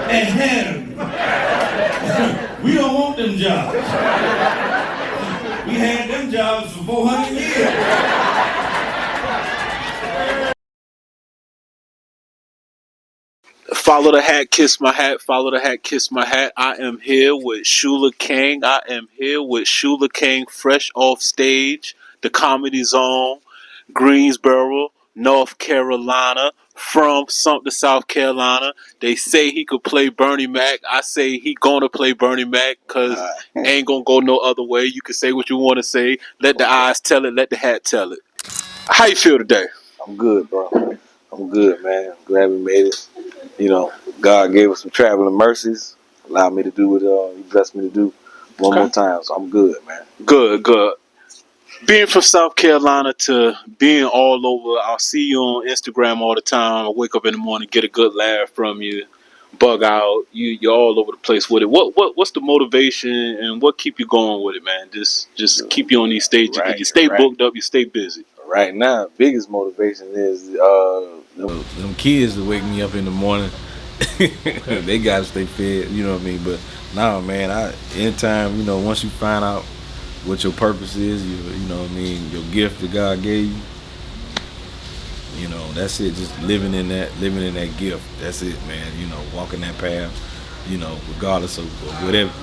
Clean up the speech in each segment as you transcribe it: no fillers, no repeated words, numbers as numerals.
and had them. We don't want them jobs. We had them jobs for 400 years. Follow the hat, kiss my hat. Follow the hat, kiss my hat. I am here with Shuler King. I am here with Shuler King, fresh off stage, the Comedy Zone, Greensboro, North Carolina, from Sumter, South Carolina. They say he could play Bernie Mac. I say he gonna play Bernie Mac because ain't gonna go no other way. You can say what you want to say. Let the eyes tell it. Let the hat tell it. How you feel today? I'm good, bro. I'm good, man. I'm glad we made it. You know, God gave us some traveling mercies, allowed me to do what He blessed me to do one more time. So I'm good, man. Good, good. Being from South Carolina to being all over, I'll see you on Instagram all the time. I wake up in the morning, get a good laugh from you, bug out. You're all over the place with it. What's the motivation and what keep you going with it, man? Just keep you on these stages. Right, You stay right. booked up, you stay busy. Right now, biggest motivation is them kids that wake me up in the morning. They gotta stay fed, you know what I mean? But nah, man, anytime, once you find out what your purpose is, you know what I mean, your gift that God gave you, that's it. Just living in that gift. That's it, man. Walking that path, regardless of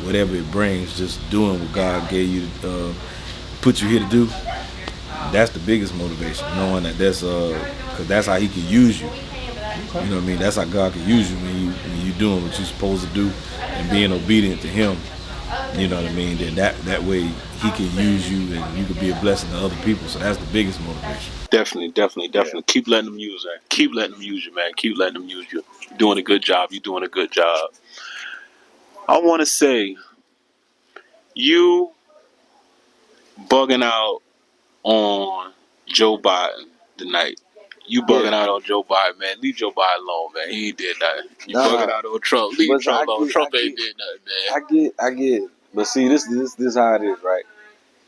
whatever it brings, just doing what God gave you, put you here to do. That's the biggest motivation, knowing that because that's how He can use you. You know what I mean? That's how God can use you when you doing what you're supposed to do and being obedient to Him. You know what I mean? Then that way He can use you and you can be a blessing to other people. So that's the biggest motivation. Definitely. Yeah. Keep letting them use that. Keep letting them use you, man. Keep letting them use you. You're doing a good job. I want to say, you bugging out on Joe Biden tonight. You bugging out on Joe Biden, man. Leave Joe Biden alone, man. He ain't did nothing. You bugging out on Trump. Leave Trump alone. Trump ain't did nothing, man. I get it. But see, this how it is, right?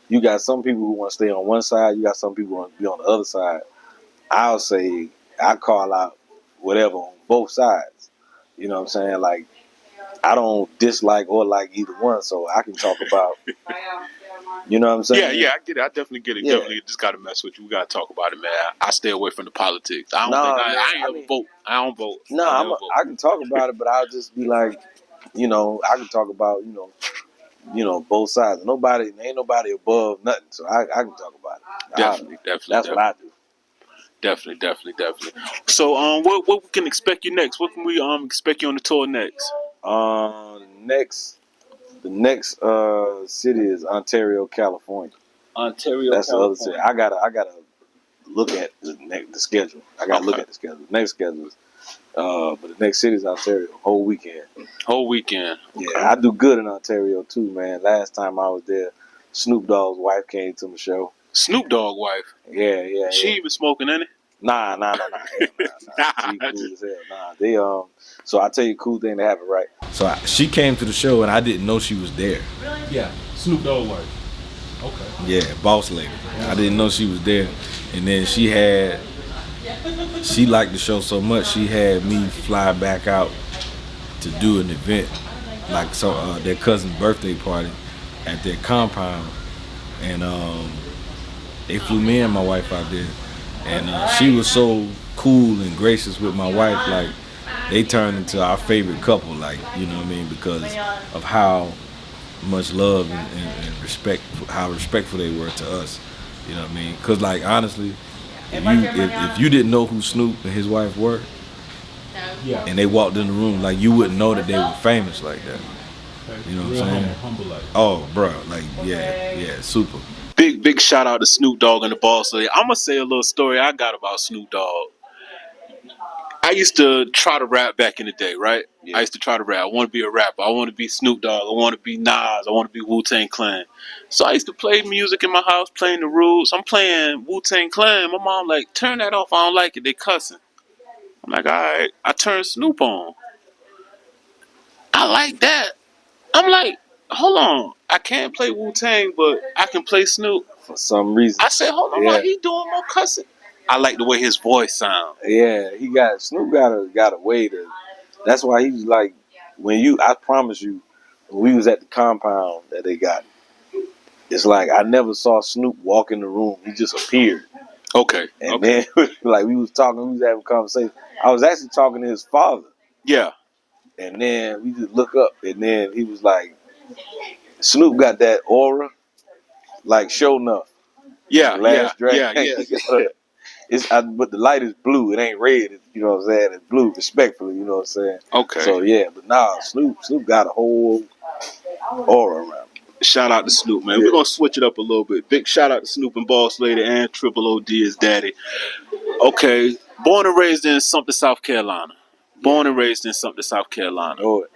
You got some people who want to stay on one side. You got some people who want to be on the other side. I'll say I call out whatever on both sides. You know what I'm saying? Like, I don't dislike or like either one, so I can talk about. You know what I'm saying? Yeah, I get it. I definitely get it. Yeah. Definitely just gotta mess with you. We gotta talk about it, man. I stay away from the politics. I don't vote. I don't vote. I can talk about it, but I'll just be like, I can talk about, both sides. Ain't nobody above nothing, so I can talk about it. Definitely. What I do. Definitely. So, what we can expect you next? What can we expect you on the tour next? The next city is Ontario, California. That's the other city. I gotta look at the schedule. I gotta look at the schedule. Next schedule is, but the next city is Ontario. Whole weekend. Okay. Yeah, I do good in Ontario too, man. Last time I was there, Snoop Dogg's wife came to my show. Snoop Dogg wife. Yeah. She even smoking, ain't it? Nah. Hell nah. She cool as hell. Nah, they So I tell you, a cool thing to have it right. So she came to the show and I didn't know she was there. Really? Yeah. Snoop Dogg wife. Okay. Yeah, boss lady. I didn't know she was there, and then she liked the show so much she had me fly back out to do an event, like their cousin's birthday party at their compound, and they flew me and my wife out there, and she was so cool and gracious with my wife, like they turned into our favorite couple, like, you know what I mean, because of how much love and respect, how respectful they were to us, you know what I mean, because like honestly, if you didn't know who Snoop and his wife were, and they walked in the room, like you wouldn't know that they were famous like that. You know what I'm saying? Humble like. Oh, bro, like yeah, super. Big shout out to Snoop Dogg and the boss lady. I'm gonna say a little story I got about Snoop Dogg. I used to try to rap back in the day, right? Yeah. I used to try to rap. I want to be a rapper. I want to be Snoop Dogg. I want to be Nas. I want to be Wu-Tang Clan. So I used to play music in my house, playing the rules. I'm playing Wu-Tang Clan. My mom like, turn that off. I don't like it. They cussing. I'm like, all right. I turned Snoop on. I like that. I'm like, hold on. I can't play Wu-Tang, but I can play Snoop. For some reason. I said, hold on. Why he doing more cussing? I like the way his voice sounds. Yeah, Snoop got a way to. That's why he's like I promise you, when we was at the compound that they got, it's like I never saw Snoop walk in the room. He just appeared. Okay. And then, like, we was having a conversation. I was actually talking to his father. Yeah. And then we just look up, and then he was like, Snoop got that aura, like, show enough. Yeah, Last yeah. But the light is blue. It ain't red. You know what I'm saying? It's blue, respectfully. You know what I'm saying? Okay. So yeah, but nah, Snoop got a whole aura around him. Shout out to Snoop, man. We're gonna switch it up a little bit. Big shout out to Snoop and Boss Lady and Triple OD, his daddy. Okay, born and raised in Sumter, South Carolina. Born and raised in Sumter, South Carolina. What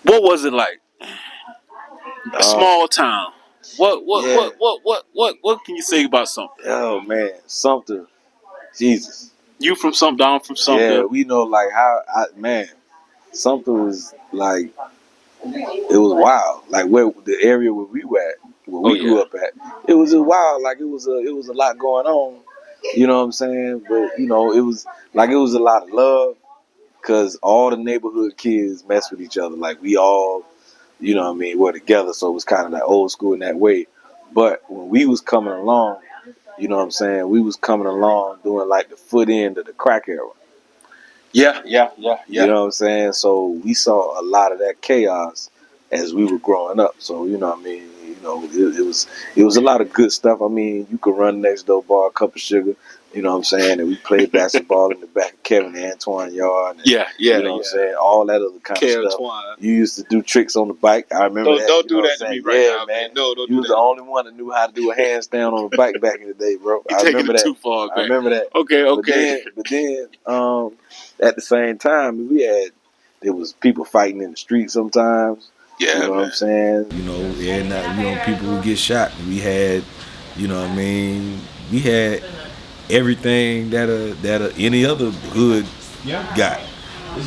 was it like? A small town. What can you say about Sumter? Oh man, Sumter, Jesus. You from Sumter? I'm from Sumter. Yeah, we know like Sumter was like, it was wild. Like where the area where we grew up at, it was a wild. Like it was a lot going on. You know what I'm saying? But you know, it was a lot of love because all the neighborhood kids mess with each other. Like we all, you know what I mean, we're together. So it was kind of like old school in that way. But when we was coming along, you know what I'm saying, we was coming along doing like the foot end of the crack era. Yeah. You know what I'm saying? So we saw a lot of that chaos as we were growing up. So, you know what I mean? You know, it was a lot of good stuff. I mean, you could run next door, bar a cup of sugar, you know what I'm saying? And we played basketball in the back of Kevin and Antoine yard. And, you know what I'm saying? All that other kind of stuff. You used to do tricks on the bike. I remember that. Don't do that to me right now, man. No, don't do that. You was the only one that knew how to do a handstand on the bike back in the day, bro. You're taking it too far, man. I remember that. Okay. But then, at the same time, there was people fighting in the street sometimes. Yeah, you know what I'm saying? You know, and people would get shot. We had, you know what I mean, we had everything that any other hood got.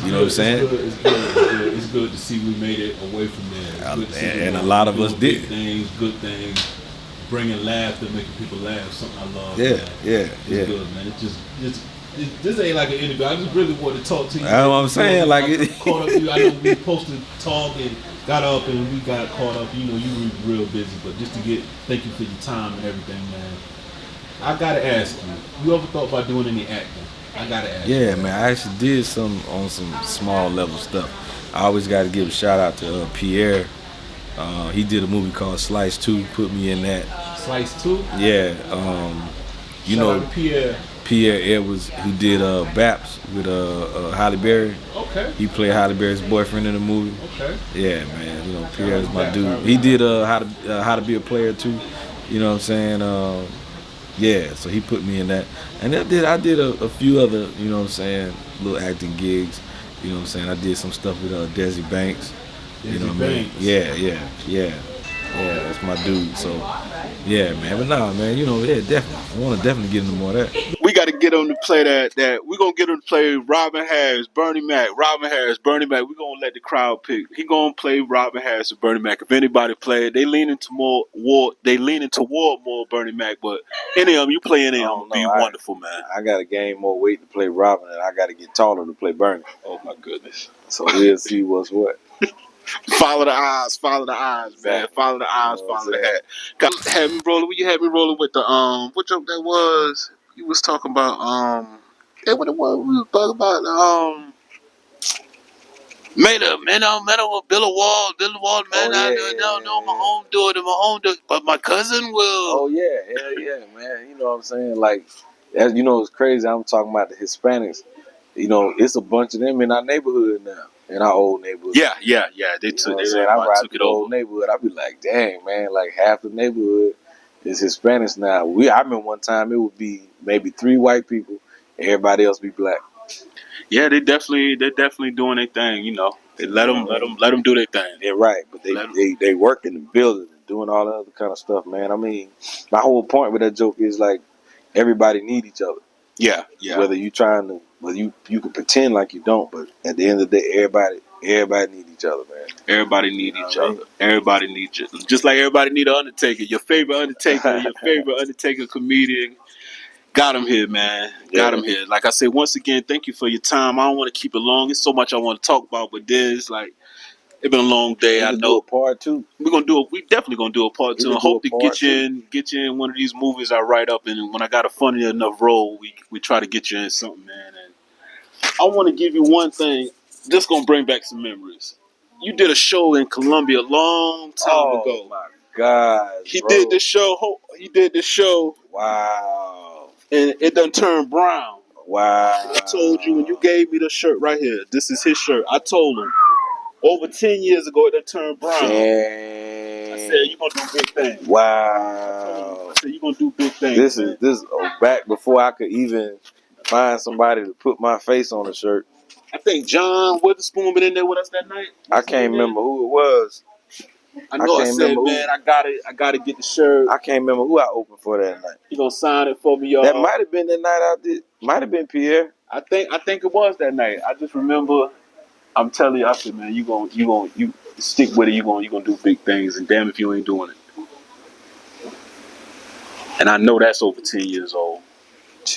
You know what I'm saying? It's good to see we made it away from there. And a lot of us did. Good things, bringing laughter, making people laugh. Something I love. Yeah. It's good, man. This ain't like an interview. I just really want to talk to you. That's what I'm saying. Like it. Caught up. I know we supposed to talk and got up and we got caught up. You know, you were real busy, but just to thank you for your time and everything, man. I gotta ask you ever thought about doing any acting? I gotta ask you. Yeah, man, I actually did some small level stuff. I always got to give a shout out to Pierre. He did a movie called Slice 2, put me in that. Slice 2? Yeah. You shout know, out to Pierre Edwards, who did Baps with Halle Berry. Okay. He played Halle Berry's boyfriend in the movie. Okay. Yeah, man. You know, Pierre's my dude. He did How to Be a Player too. You know what I'm saying? Yeah, so he put me in that. And I did a few other, you know what I'm saying, little acting gigs. You know what I'm saying? I did some stuff with Desi Banks. You know what I mean? Yeah, that's my dude. So, yeah, man. But nah, man, you know, yeah, definitely. I want to definitely get into more of that. We got to get him to play that. We're going to get him to play Robin Harris, Bernie Mac. Robin Harris, Bernie Mac. We're going to let the crowd pick. He going to play Robin Harris and Bernie Mac. If anybody play it, they leaning toward more Bernie Mac. But any of them, you play any of them, be wonderful, man. I got to gain more weight to play Robin, and I got to get taller to play Bernie. Oh, my goodness. So we'll see what's what. Follow the eyes, man. Follow the eyes, follow the hat. Had me rolling. You had me rolling with the what joke that was? You was talking about what it was? We was talking about made with Bill Wall, man. I don't know my home do it, but my cousin will. Oh yeah, hell yeah, man. You know what I'm saying? Like, as you know, it's crazy. I'm talking about the Hispanics. You know, it's a bunch of them in our neighborhood now. In our old neighborhood. Yeah. They took it over. I ride through the old neighborhood. I be like, dang, man, like half the neighborhood is Hispanics now. I remember one time it would be maybe 3 white people, and everybody else be black. Yeah, they're definitely doing their thing. You know, they let them do their thing. They're right, but they work in the building and doing all that other kind of stuff, man. I mean, my whole point with that joke is like everybody need each other. Yeah. Whether you can pretend like you don't, but at the end of the day, everybody need each other, man. Everybody need each other. Everybody need you. Just like everybody need an Undertaker. Your favorite Undertaker, your favorite Undertaker comedian. Got him here, man. Got him here. Like I said, once again, thank you for your time. I don't want to keep it long. It's so much I want to talk about, but there's like, it's been a long day. I know. Part 2. We definitely gonna do a part 2. I hope to get you in one of these movies I write up, and when I got a funny enough role, we try to get you in something, man. And I want to give you one thing. Just gonna bring back some memories. You did a show in Columbia a long time ago. Oh my God! He did the show. Wow. And it done turned brown. Wow. I told you when you gave me the shirt right here. This is his shirt. I told him over 10 years ago it done turned brown. Dang. I said you gonna do big things. Wow. I said you gonna do big things. This is back before I could even find somebody to put my face on a shirt. I think John Witherspoon been in there with us that night. I can't remember who it was. I know I said, man, I gotta get the shirt. I can't remember who I opened for that night. You gonna sign it for me, y'all? That might have been the night I did. Might have been Pierre. I think it was that night. I just remember. I'm telling you, I said, man, you stick with it. You gonna do big things, and damn if you ain't doing it. And I know that's over 10 years old.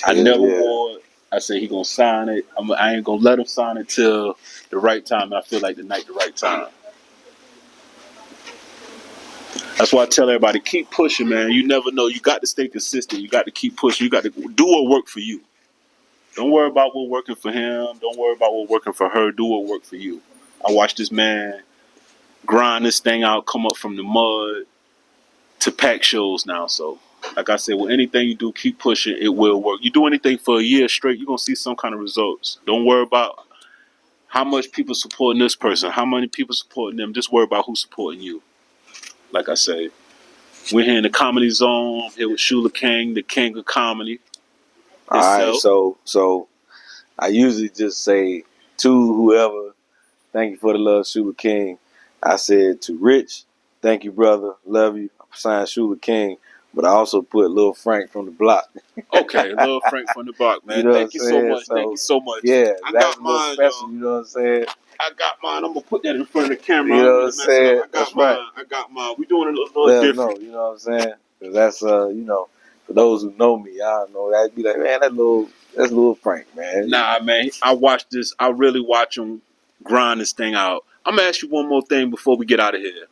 I never wore it. I said he gonna sign it. I ain't gonna let him sign it till the right time. And I feel like the right time. That's why I tell everybody, keep pushing, man. You never know. You got to stay consistent. You got to keep pushing. You got to do what work for you. Don't worry about what working for him. Don't worry about what working for her. Do what work for you. I watched this man grind this thing out, come up from the mud to pack shows now. So, like I said, with anything you do, keep pushing. It will work. You do anything for a year straight, you're going to see some kind of results. Don't worry about how much people supporting this person, how many people supporting them. Just worry about who's supporting you. Like I say, we're here in the comedy zone, here with Shuler King, the king of comedy. All right, so I usually just say to whoever, thank you for the love, Shuler King. I said to Rich, thank you, brother, love you. I signed Shuler King, but I also put Lil Frank from the block. Okay, Lil Frank from the block, man. You know thank you so much. So, thank you so much. Yeah, I that's got mine, special. y'all. You know what I'm saying? I got mine. I'm gonna put that in front of the camera. You know what I'm saying? That's right. I got mine. We doing it a little different. No, you know what I'm saying? Cause that's for those who know me, y'all know that'd be like, man, that's Lil Frank, man. Nah, man. I watched this. I really watch him grind this thing out. I'm gonna ask you one more thing before we get out of here.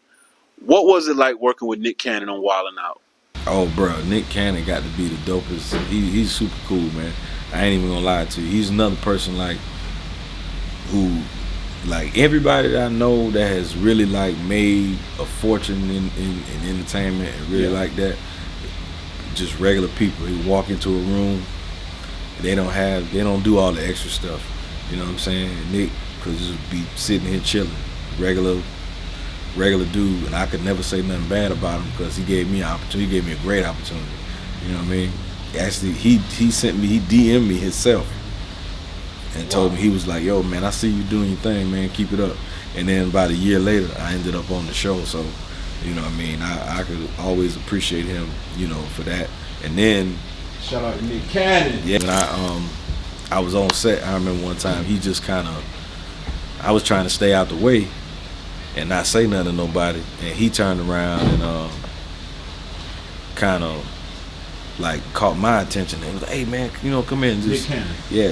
What was it like working with Nick Cannon on Wildin' Out? Oh, bro, Nick Cannon got to be the dopest. He's super cool, man. I ain't even gonna lie to you. He's another person like who, like everybody that I know that has really like made a fortune in entertainment and really like that. Just regular people. You walk into a room, they don't do all the extra stuff. You know what I'm saying? Nick could just be sitting here chilling, regular dude, and I could never say nothing bad about him because he gave me an opportunity. He gave me a great opportunity. You know what I mean? Actually, he DM'd me himself and told me, he was like, yo, man, I see you doing your thing, man, keep it up. And then about a year later, I ended up on the show. So, you know what I mean? I could always appreciate him, you know, for that. And then shout out to Nick Cannon. Yeah, and I was on set. I remember one time he just I was trying to stay out the way and not say nothing to nobody, and he turned around and kind of like caught my attention and was like, hey man, you know, come in and just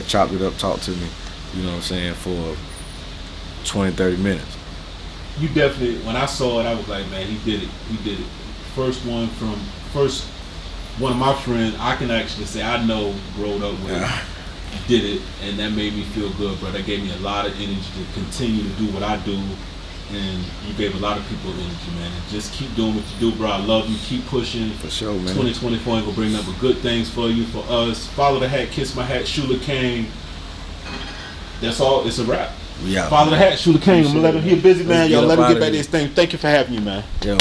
chopped it up, talk to me, you know what I'm saying, for 20-30 minutes. You definitely, when I saw it, I was like, man, he did it. First one of my friends, I can actually say I know, growed up with, did it, and that made me feel good, bro. That gave me a lot of energy to continue to do what I do, and you gave a lot of people energy, man. And just keep doing what you do, bro. I love you. Keep pushing. For sure, man. 2024 ain't gonna bring nothing but good things for you, for us. Follow the hat, kiss my hat, Shuler King. That's all. It's a wrap. Yeah. Follow the hat, Shuler King. I'm gonna let him. He a busy man. Y'all let him get back to his thing. Thank you for having me, man. Yeah.